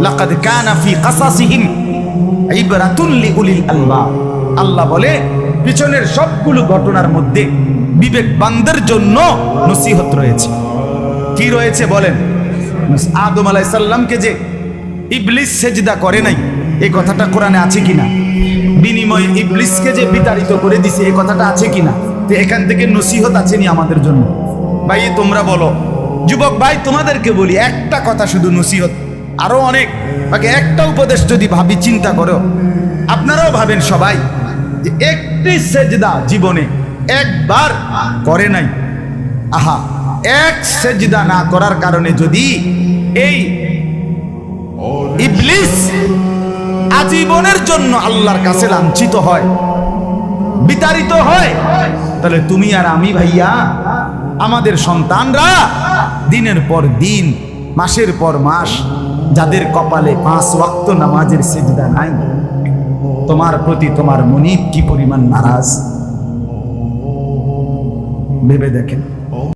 লাকাদ কানা ফি কাসাসিহিম ইবরাতুন লিউলিল আলবাব। আল্লাহ বলে পিছনের সবগুলো ঘটনার মধ্যে বিবেকবানদের জন্য নসিহত রয়েছে। কি রয়েছে বলেন? আদম আলাইহিস সালামকে যে ইবলিস সেজদা করে নাই, এই কথাটা কোরআনে আছে কিনা? বিনিময়ে ইবলিসকে যে বিতাড়িত করে দিছে, এই কথাটা আছে কিনা? তো এখান থেকে নসিহত আছে নি আমাদের জন্য? ভাই তোমরা বলো, যুবক ভাই তোমাদেরকে বলি একটা কথা, শুধু নসিহত, আরো অনেক বাকি, একটা উপদেশ যদি ভাবি চিন্তা করো, আপনারাও ভাবেন সবাই যে একটি সেজদা জীবনে একবার করে নাই, আহা এক সেজদা না করার কারণে যদি এই ইবলিস আজীবনের জন্য আল্লাহর কাছে লাঞ্ছিত হয়, বিতাড়িত হয়, তাহলে তুমি আর আমি ভাইয়া, আমাদের সন্তানরা দিনের পর দিন, মাসের পর মাস, যাদের কপালে 5 ওয়াক্ত নামাজের সিজদা নাই, তোমার প্রতি তোমার মনিব কি পরিমাণ নারাজ ভেবে দেখেন।